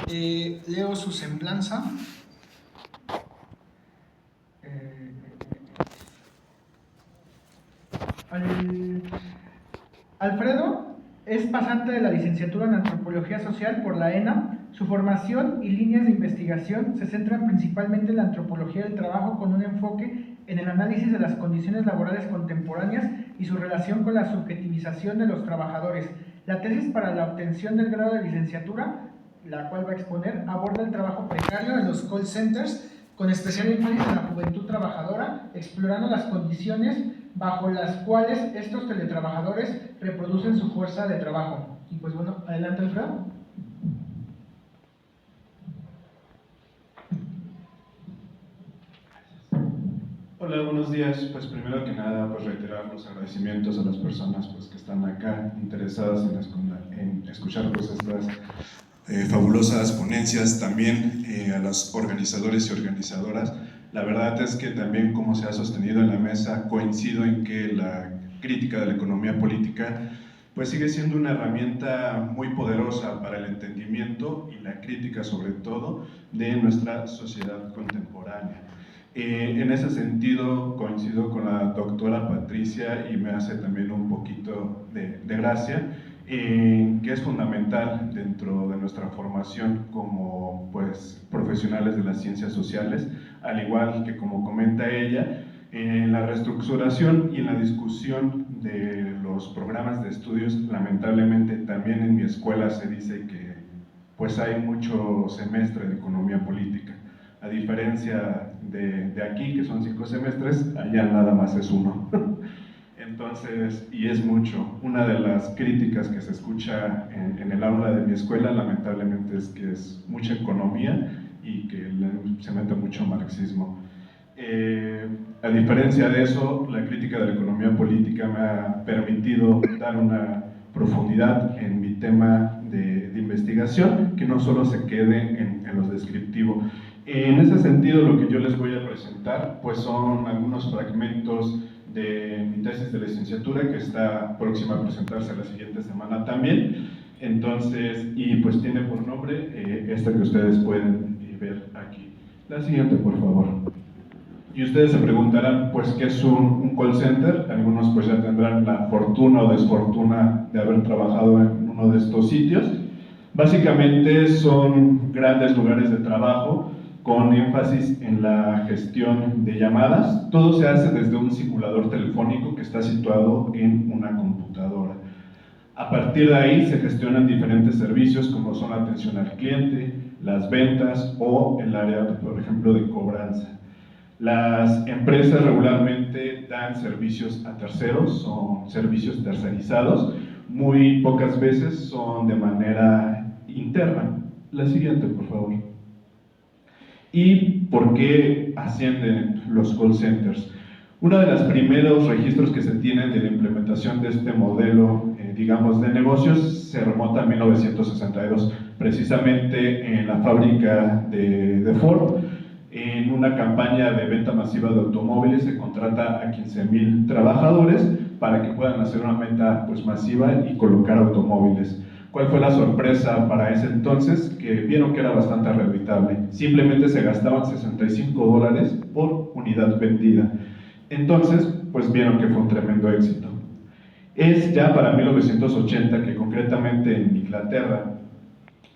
Leo su semblanza. Alfredo es pasante de la licenciatura en Antropología Social por la ENA. Su formación y líneas de investigación se centran principalmente en la antropología del trabajo, con un enfoque en el análisis de las condiciones laborales contemporáneas y su relación con la subjetivización de los trabajadores. La tesis para la obtención del grado de licenciatura, la cual va a exponer, aborda el trabajo precario en los call centers, con especial énfasis en la juventud trabajadora, explorando las condiciones bajo las cuales estos teletrabajadores reproducen su fuerza de trabajo. Y pues bueno, adelante, Alfredo. Hola, buenos días. Pues primero que nada, pues reiterar los agradecimientos a las personas pues, que están acá interesadas en escuchar pues, estas fabulosas ponencias, también a los organizadores y organizadoras. La verdad es que también, como se ha sostenido en la mesa, coincido en que la crítica de la economía política pues sigue siendo una herramienta muy poderosa para el entendimiento y la crítica sobre todo de nuestra sociedad contemporánea. En ese sentido coincido con la doctora Patricia y me hace también un poquito de gracia, que es fundamental dentro de nuestra formación como pues, profesionales de las ciencias sociales, al igual que como comenta ella, en la reestructuración y en la discusión de los programas de estudios. Lamentablemente también en mi escuela se dice que pues hay mucho semestre de economía política. A diferencia de aquí, que son 5 semestres, allá nada más es 1. Entonces, y es mucho. Una de las críticas que se escucha en el aula de mi escuela, lamentablemente, es que es mucha economía y que se mete mucho marxismo. A diferencia de eso, la crítica de la economía política me ha permitido dar una profundidad en mi tema de investigación, que no solo se quede en lo descriptivo. En ese sentido, lo que yo les voy a presentar pues son algunos fragmentos de mi tesis de licenciatura, que está próxima a presentarse la siguiente semana también. Entonces, y pues tiene por nombre esta que ustedes pueden ver aquí. La siguiente, por favor. Y ustedes se preguntarán, pues, ¿qué es un call center? Algunos pues ya tendrán la fortuna o desfortuna de haber trabajado en uno de estos sitios. Básicamente son grandes lugares de trabajo con énfasis en la gestión de llamadas. Todo se hace desde un simulador telefónico que está situado en una computadora. A partir de ahí se gestionan diferentes servicios como son la atención al cliente, las ventas o el área, por ejemplo, de cobranza. Las empresas regularmente dan servicios a terceros, son servicios tercerizados, muy pocas veces son de manera interna. La siguiente, por favor. ¿Y por qué ascienden los call centers? Uno de los primeros registros que se tienen de la implementación de este modelo, digamos, de negocios, se remonta a 1962, precisamente en la fábrica de Ford. En una campaña de venta masiva de automóviles se contrata a 15,000 trabajadores para que puedan hacer una venta pues, masiva y colocar automóviles. ¿Cuál fue la sorpresa para ese entonces? Que vieron que era bastante rentable. Simplemente se gastaban $65 por unidad vendida. Entonces, pues vieron que fue un tremendo éxito. Es ya para 1980 que concretamente en Inglaterra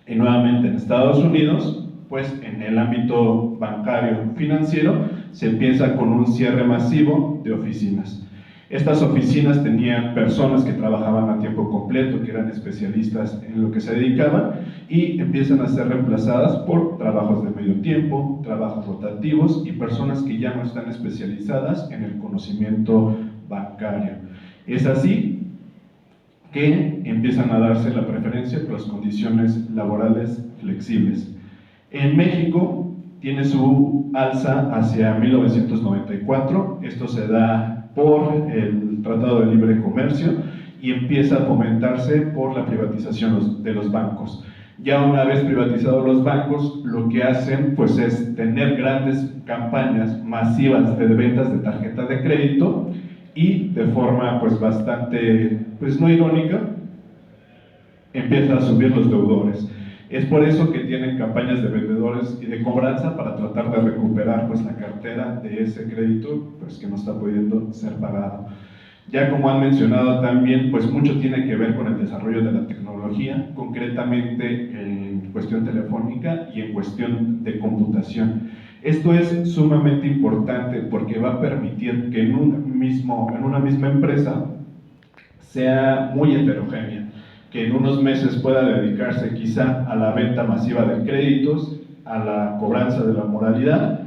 y nuevamente en Estados Unidos, pues en el ámbito bancario financiero se empieza con un cierre masivo de oficinas. Estas oficinas tenían personas que trabajaban a tiempo completo, que eran especialistas en lo que se dedicaban, y empiezan a ser reemplazadas por trabajos de medio tiempo, trabajos rotativos y personas que ya no están especializadas en el conocimiento bancario. Es así que empiezan a darse la preferencia por las condiciones laborales flexibles. En México tiene su alza hacia 1994, esto se da por el Tratado de Libre Comercio y empieza a fomentarse por la privatización de los bancos. Ya una vez privatizados los bancos, lo que hacen pues, es tener grandes campañas masivas de ventas de tarjeta de crédito y de forma pues, bastante, pues no irónica, empieza a subir los deudores. Es por eso que tienen campañas de vendedores y de cobranza para tratar de recuperar pues, la cartera de ese crédito pues, que no está pudiendo ser pagado. Ya como han mencionado también, pues mucho tiene que ver con el desarrollo de la tecnología, concretamente en cuestión telefónica y en cuestión de computación. Esto es sumamente importante porque va a permitir que en una misma empresa sea muy heterogénea, que en unos meses pueda dedicarse quizá a la venta masiva de créditos, a la cobranza de la moralidad,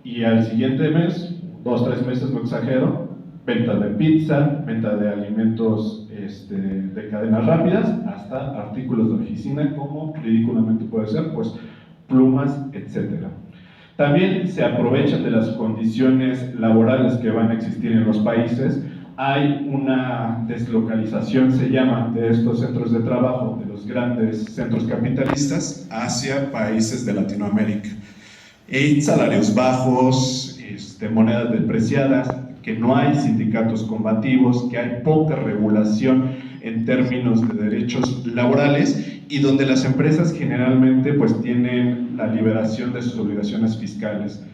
y al siguiente mes, 2 o 3 meses, no exagero, venta de pizza, venta de alimentos de cadenas rápidas, hasta artículos de oficina como ridículamente puede ser, pues plumas, etcétera. También se aprovechan de las condiciones laborales que van a existir en los países. Hay una deslocalización, se llama, de estos centros de trabajo, de los grandes centros capitalistas, hacia países de Latinoamérica. Hay salarios bajos, monedas depreciadas, que no hay sindicatos combativos, que hay poca regulación en términos de derechos laborales y donde las empresas generalmente pues tienen la liberación de sus obligaciones fiscales.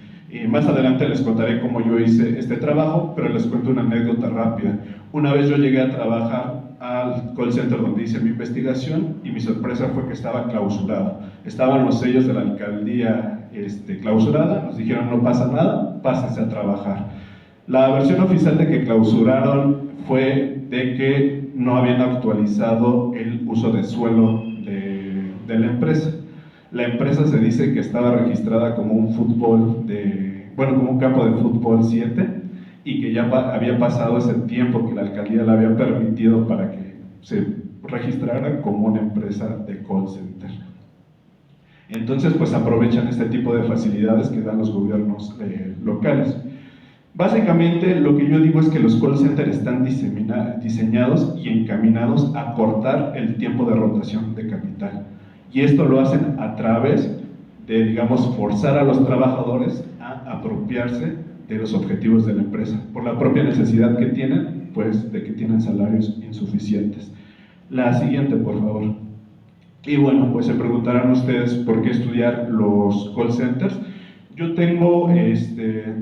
Más adelante les contaré cómo yo hice este trabajo, pero les cuento una anécdota rápida. Una vez yo llegué a trabajar al call center donde hice mi investigación y mi sorpresa fue que estaba clausurado. Estaban los sellos de la alcaldía clausurada, nos dijeron no pasa nada, pásense a trabajar. La versión oficial de que clausuraron fue de que no habían actualizado el uso de suelo de la empresa. La empresa se dice que estaba registrada como un como un campo de fútbol 7 y que ya había pasado ese tiempo que la alcaldía le había permitido para que se registrara como una empresa de call center. Entonces, pues aprovechan este tipo de facilidades que dan los gobiernos locales. Básicamente, lo que yo digo es que los call centers están diseñados y encaminados a cortar el tiempo de rotación de capital. Y esto lo hacen a través de, digamos, forzar a los trabajadores a apropiarse de los objetivos de la empresa, por la propia necesidad que tienen, pues, de que tienen salarios insuficientes. La siguiente, por favor. Y bueno, pues se preguntarán ustedes por qué estudiar los call centers. Yo tengo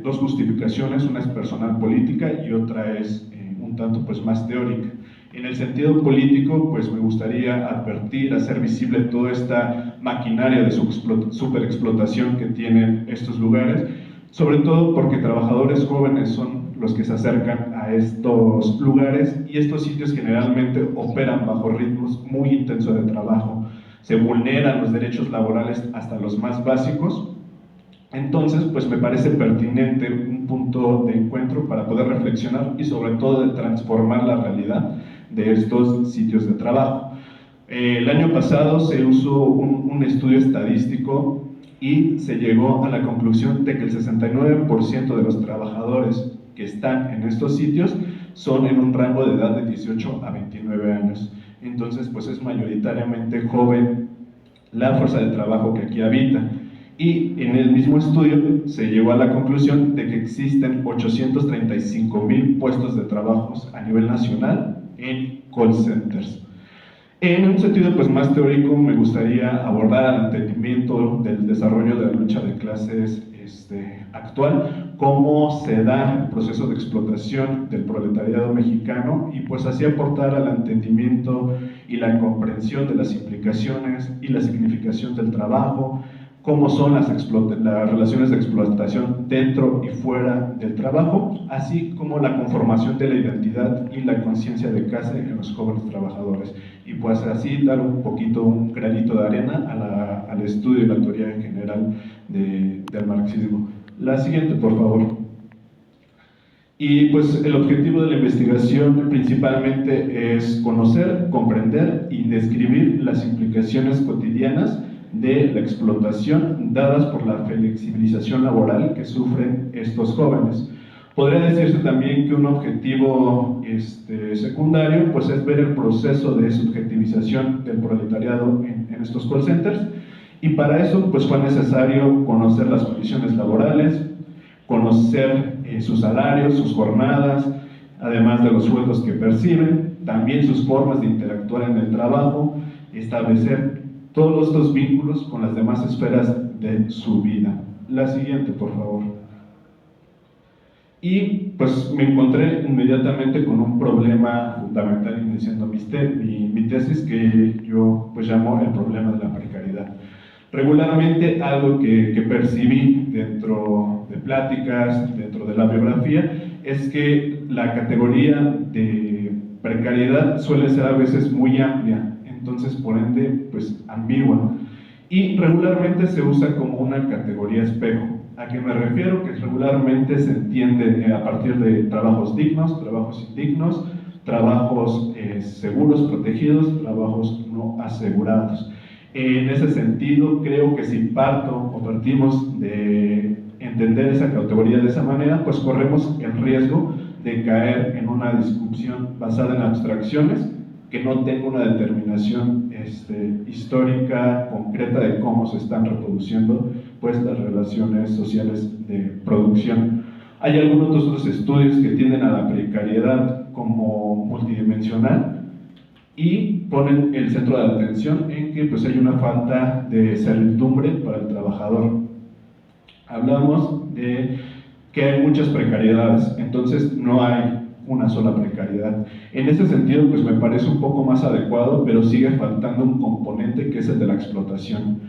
2 justificaciones, una es personal política y otra es un tanto pues, más teórica. En el sentido político, pues me gustaría advertir, hacer visible toda esta maquinaria de superexplotación que tienen estos lugares, sobre todo porque trabajadores jóvenes son los que se acercan a estos lugares y estos sitios generalmente operan bajo ritmos muy intensos de trabajo. Se vulneran los derechos laborales hasta los más básicos. Entonces, pues me parece pertinente un punto de encuentro para poder reflexionar y sobre todo de transformar la realidad de estos sitios de trabajo. El año pasado se usó un estudio estadístico y se llegó a la conclusión de que el 69% de los trabajadores que están en estos sitios son en un rango de edad de 18 a 29 años. Entonces, pues es mayoritariamente joven la fuerza de trabajo que aquí habita. Y en el mismo estudio se llegó a la conclusión de que existen 835,000 puestos de trabajo a nivel nacional en call centers. En un sentido pues, más teórico, me gustaría abordar el entendimiento del desarrollo de la lucha de clases actual, cómo se da el proceso de explotación del proletariado mexicano y pues así aportar al entendimiento y la comprensión de las implicaciones y la significación del trabajo, cómo son las relaciones de explotación dentro y fuera del trabajo, así como la conformación de la identidad y la conciencia de clase en los jóvenes trabajadores. Y pues así dar un granito de arena al estudio y la teoría en general del marxismo. La siguiente, por favor. Y pues el objetivo de la investigación principalmente es conocer, comprender y describir las implicaciones cotidianas de la explotación dadas por la flexibilización laboral que sufren estos jóvenes. Podría decirse también que un objetivo secundario pues es ver el proceso de subjetivización del proletariado en estos call centers y para eso pues fue necesario conocer las condiciones laborales, conocer sus salarios, sus jornadas, además de los sueldos que perciben, también sus formas de interactuar en el trabajo, establecer todos estos vínculos con las demás esferas de su vida. La siguiente, por favor. Y pues me encontré inmediatamente con un problema fundamental iniciando mi tesis, que yo pues llamo el problema de la precariedad. Regularmente algo que percibí dentro de pláticas, dentro de la biografía, es que la categoría de precariedad suele ser a veces muy amplia, entonces por ende pues ambigua, y regularmente se usa como una categoría espejo. ¿A qué me refiero? Que regularmente se entiende a partir de trabajos dignos, trabajos indignos, trabajos seguros, protegidos, trabajos no asegurados. En ese sentido, creo que si partimos de entender esa categoría de esa manera, pues corremos el riesgo de caer en una discusión basada en abstracciones que no tenga una determinación histórica, concreta de cómo se están reproduciendo pues, las relaciones sociales de producción. Hay algunos otros estudios que tienden a la precariedad como multidimensional y ponen el centro de atención en que pues, hay una falta de servidumbre para el trabajador. Hablamos de que hay muchas precariedades, entonces no hay una sola precariedad. En ese sentido, pues me parece un poco más adecuado, pero sigue faltando un componente que es el de la explotación.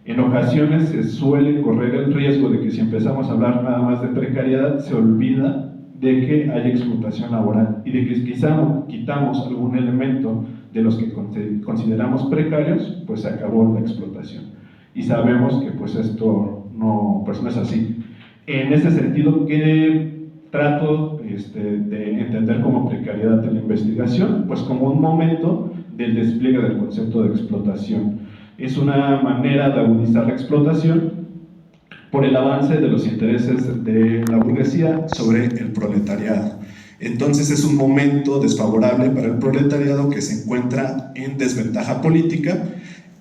En ocasiones se suele correr el riesgo de que si empezamos a hablar nada más de precariedad, se olvida de que hay explotación laboral y de que quizá quitamos algún elemento de los que consideramos precarios, pues se acabó la explotación. Y sabemos que pues esto no es así. En ese sentido, ¿qué trato de entender como precariedad de la investigación? Pues como un momento del despliegue del concepto de explotación. Es una manera de agudizar la explotación por el avance de los intereses de la burguesía sobre el proletariado. Entonces es un momento desfavorable para el proletariado que se encuentra en desventaja política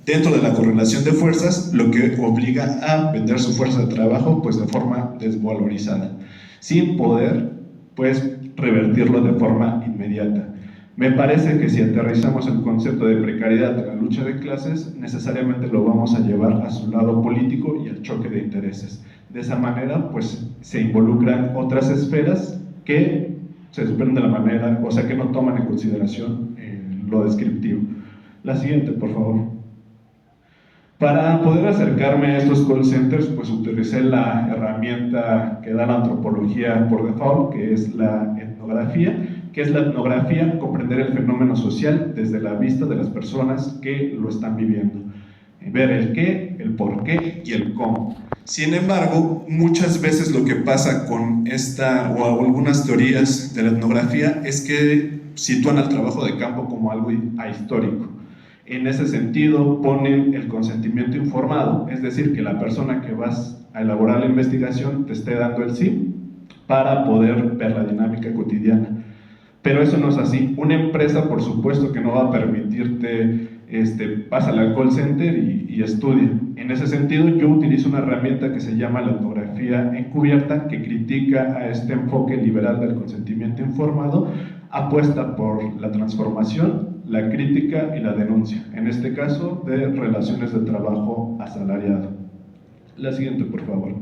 dentro de la correlación de fuerzas, lo que obliga a vender su fuerza de trabajo pues de forma desvalorizada, sin poder pues revertirlo de forma inmediata. Me parece que si aterrizamos el concepto de precariedad en la lucha de clases, necesariamente lo vamos a llevar a su lado político y al choque de intereses. De esa manera pues se involucran otras esferas que se desprenden de la manera, o sea que no toman en consideración lo descriptivo. La siguiente, por favor. Para poder acercarme a estos call centers, pues utilicé la herramienta que da la antropología por default, que es la etnografía. ¿Qué es la etnografía? Comprender el fenómeno social desde la vista de las personas que lo están viviendo. Ver el qué, el por qué y el cómo. Sin embargo, muchas veces lo que pasa con esta o algunas teorías de la etnografía es que sitúan al trabajo de campo como algo ahistórico. En ese sentido, ponen el consentimiento informado, es decir, que la persona que vas a elaborar la investigación te esté dando el sí para poder ver la dinámica cotidiana. Pero eso no es así. Una empresa, por supuesto, que no va a permitirte, pásale al call center y estudia. En ese sentido, yo utilizo una herramienta que se llama la etnografía encubierta, que critica a este enfoque liberal del consentimiento informado, apuesta por la transformación, la crítica y la denuncia, en este caso de relaciones de trabajo asalariado. La siguiente, por favor.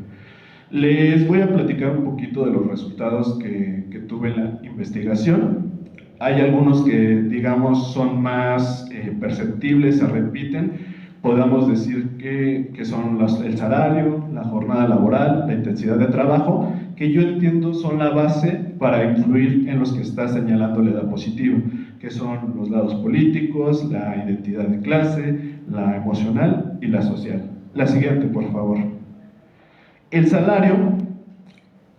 Les voy a platicar un poquito de los resultados que tuve en la investigación. Hay algunos que, digamos, son más perceptibles, se repiten. Podemos decir que son el salario, la jornada laboral, la intensidad de trabajo, que yo entiendo son la base para influir en los que está señalando la edad positiva, que son los lados políticos, la identidad de clase, la emocional y la social. La siguiente, por favor. El salario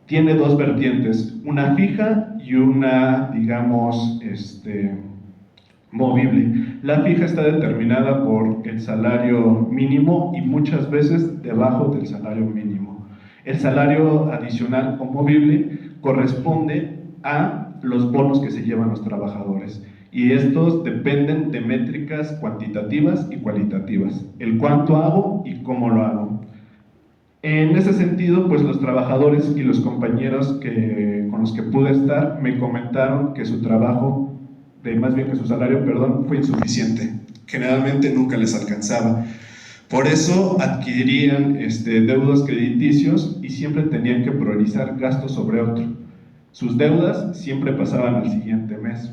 tiene dos vertientes, una fija y una, digamos, movible. La fija está determinada por el salario mínimo y muchas veces debajo del salario mínimo. El salario adicional o movible corresponde a los bonos que se llevan los trabajadores, y estos dependen de métricas cuantitativas y cualitativas, el cuánto hago y cómo lo hago. En ese sentido, pues los trabajadores y los compañeros con los que pude estar me comentaron que su trabajo, más bien que su salario, perdón, fue insuficiente. generalmente nunca les alcanzaba. Por eso adquirían deudos crediticios y siempre tenían que priorizar gastos sobre otro. Sus deudas siempre pasaban al siguiente mes.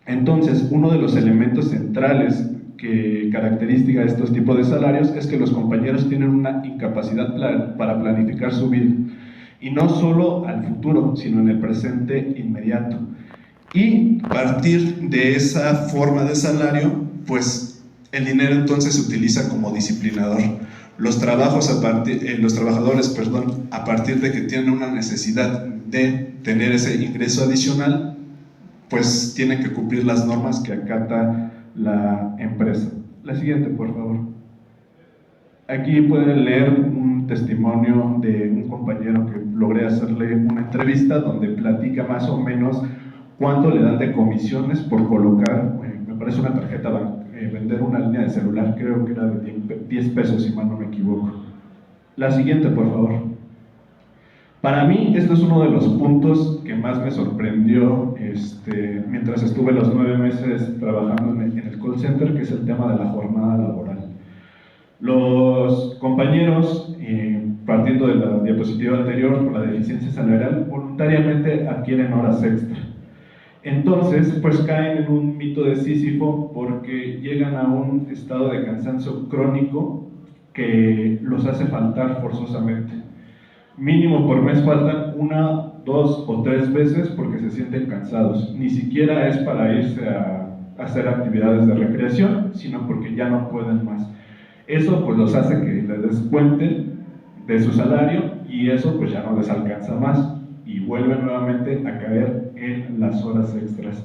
Entonces, uno de los elementos centrales que caracteriza a estos tipos de salarios es que los compañeros tienen una incapacidad para planificar su vida, y no solo al futuro, sino en el presente inmediato. Y a partir de esa forma de salario, pues el dinero entonces se utiliza como disciplinador. Los trabajadores, a partir de que tienen una necesidad de tener ese ingreso adicional, pues tienen que cumplir las normas que acata la empresa. La siguiente, por favor. Aquí pueden leer un testimonio de un compañero que logré hacerle una entrevista donde platica más o menos cuánto le dan de comisiones por colocar, me parece una tarjeta, vender una línea de celular, creo que era de 10 pesos, si mal no me equivoco. La siguiente, por favor. Para mí, esto es uno de los puntos que más me sorprendió mientras estuve los 9 meses trabajando en el call center, que es el tema de la jornada laboral. Los compañeros, partiendo de la diapositiva anterior, por la deficiencia salarial, voluntariamente adquieren horas extra. Entonces, pues caen en un mito de Sísifo porque llegan a un estado de cansancio crónico que los hace faltar forzosamente. Mínimo por mes faltan 1, 2 o 3 veces porque se sienten cansados. Ni siquiera es para irse a hacer actividades de recreación, sino porque ya no pueden más. Eso pues los hace que les descuenten de su salario y eso pues ya no les alcanza más y vuelven nuevamente a caer en las horas extras.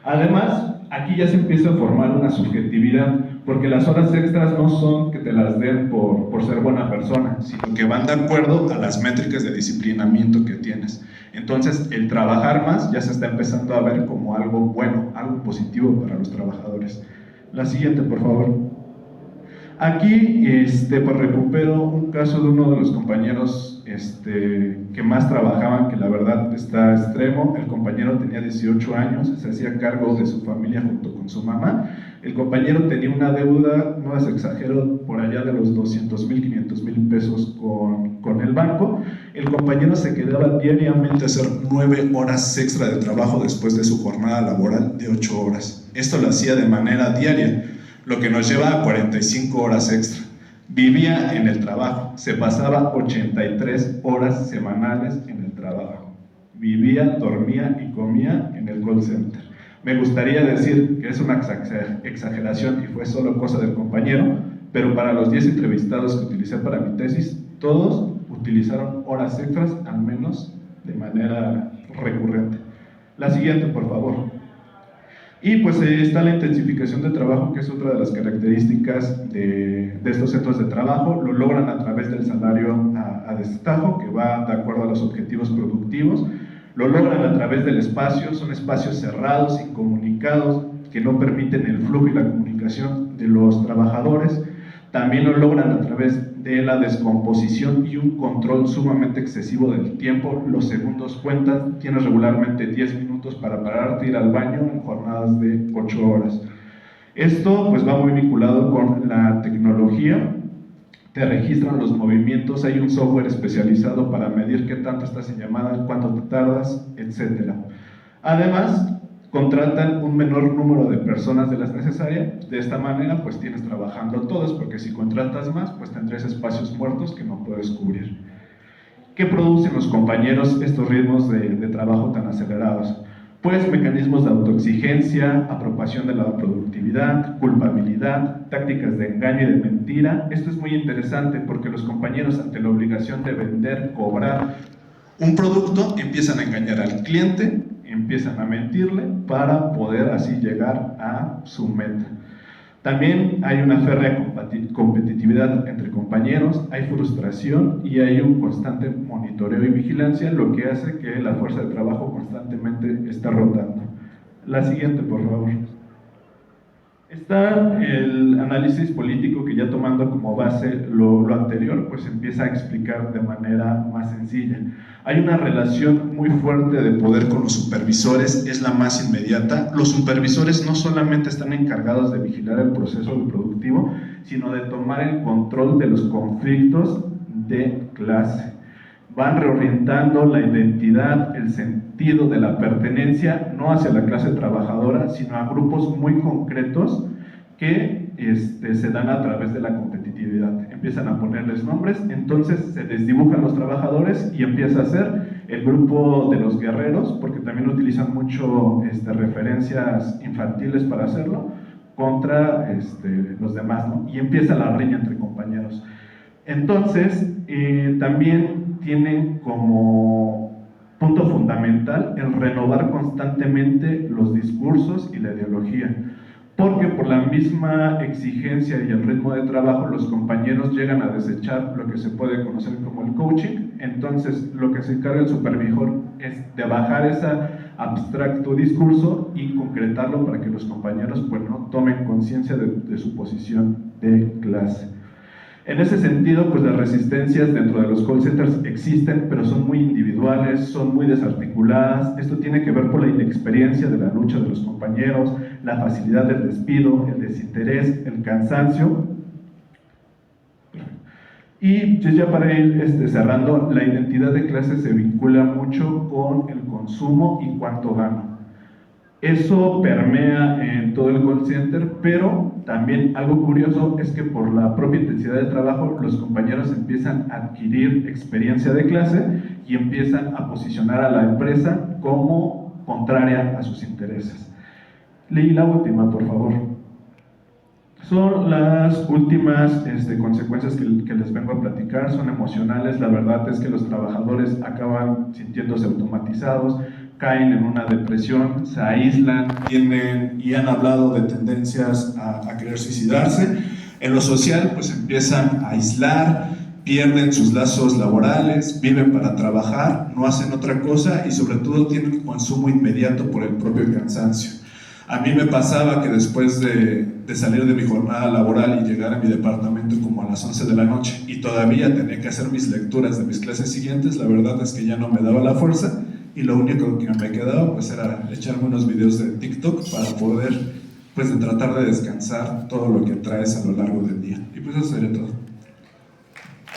Además, aquí ya se empieza a formar una subjetividad, porque las horas extras no son que te las den por ser buena persona, sino que van de acuerdo a las métricas de disciplinamiento que tienes. Entonces, el trabajar más ya se está empezando a ver como algo bueno, algo positivo para los trabajadores. La siguiente, por favor. Aquí pues recupero un caso de uno de los compañeros que más trabajaban, que la verdad está extremo. El compañero tenía 18 años, se hacía cargo de su familia junto con su mamá. El compañero tenía una deuda, no les exagero, por allá de los 200,000, 500,000 pesos con el banco. El compañero se quedaba diariamente a hacer 9 horas extra de trabajo después de su jornada laboral de 8 horas. Esto lo hacía de manera diaria, lo que nos lleva a 45 horas extra. Vivía en el trabajo, se pasaba 83 horas semanales en el trabajo. Vivía, dormía y comía en el call center. Me gustaría decir que es una exageración y fue solo cosa del compañero, pero para los 10 entrevistados que utilicé para mi tesis, todos utilizaron horas extras, al menos de manera recurrente. La siguiente, por favor. Y pues está la intensificación de trabajo, que es otra de las características de estos centros de trabajo. Lo logran a través del salario a destajo, que va de acuerdo a los objetivos productivos. Lo logran a través del espacio, son espacios cerrados, incomunicados, que no permiten el flujo y la comunicación de los trabajadores. También lo logran a través de la descomposición y un control sumamente excesivo del tiempo. Los segundos cuentan, tienes regularmente 10 minutos para pararte, ir al baño en jornadas de 8 horas. Esto pues va muy vinculado con la tecnología. Te registran los movimientos, hay un software especializado para medir qué tanto estás en llamada, cuánto te tardas, etc. Además, contratan un menor número de personas de las necesarias. De esta manera pues tienes trabajando todos, porque si contratas más pues tendrás espacios muertos que no puedes cubrir. ¿Qué producen los compañeros estos ritmos de trabajo tan acelerados? Pues mecanismos de autoexigencia, apropiación de la productividad, culpabilidad, tácticas de engaño y de mentira. Esto es muy interesante porque los compañeros, ante la obligación de vender, cobrar un producto, empiezan a engañar al cliente, empiezan a mentirle para poder así llegar a su meta. También hay una férrea competitividad entre compañeros, hay frustración y hay un constante monitoreo y vigilancia, lo que hace que la fuerza de trabajo constantemente esté rotando. La siguiente, por favor. Está el análisis político que ya tomando como base lo anterior, pues empieza a explicar de manera más sencilla. Hay una relación muy fuerte de poder con los supervisores, es la más inmediata. Los supervisores no solamente están encargados de vigilar el proceso productivo, sino de tomar el control de los conflictos de clase. Van reorientando la identidad, el sentido de la pertenencia, no hacia la clase trabajadora, sino a grupos muy concretos que se dan a través de la competitividad. Empiezan a ponerles nombres, entonces se desdibujan los trabajadores y empieza a ser el grupo de los guerreros, porque también utilizan mucho referencias infantiles para hacerlo, contra los demás, ¿no? Y empieza la riña entre compañeros. Entonces, también tienen como punto fundamental el renovar constantemente los discursos y la ideología, porque por la misma exigencia y el ritmo de trabajo los compañeros llegan a desechar lo que se puede conocer como el coaching. Entonces lo que se encarga el supervisor es de bajar ese abstracto discurso y concretarlo para que los compañeros pues no tomen conciencia de su posición de clase. En ese sentido, pues las resistencias dentro de los call centers existen, pero son muy individuales, son muy desarticuladas. Esto tiene que ver por la inexperiencia de la lucha de los compañeros, la facilidad del despido, el desinterés, el cansancio. Y ya para ir cerrando, la identidad de clase se vincula mucho con el consumo y cuánto gano. Eso permea en todo el call center, pero también algo curioso es que por la propia intensidad de trabajo los compañeros empiezan a adquirir experiencia de clase y empiezan a posicionar a la empresa como contraria a sus intereses. Leí la última, por favor. Son las últimas consecuencias que les vengo a platicar, son emocionales. La verdad es que los trabajadores acaban sintiéndose automatizados, caen en una depresión, se aíslan, tienen y han hablado de tendencias a querer suicidarse. En lo social, pues empiezan a aislar, pierden sus lazos laborales, viven para trabajar, no hacen otra cosa y sobre todo tienen consumo inmediato por el propio cansancio. A mí me pasaba que después de salir de mi jornada laboral y llegar a mi departamento como a las 11 de la noche y todavía tenía que hacer mis lecturas de mis clases siguientes, la verdad es que ya no me daba la fuerza y lo único que me quedaba pues era echarme unos videos de TikTok para poder pues de tratar de descansar todo lo que traes a lo largo del día. Y pues eso sería todo.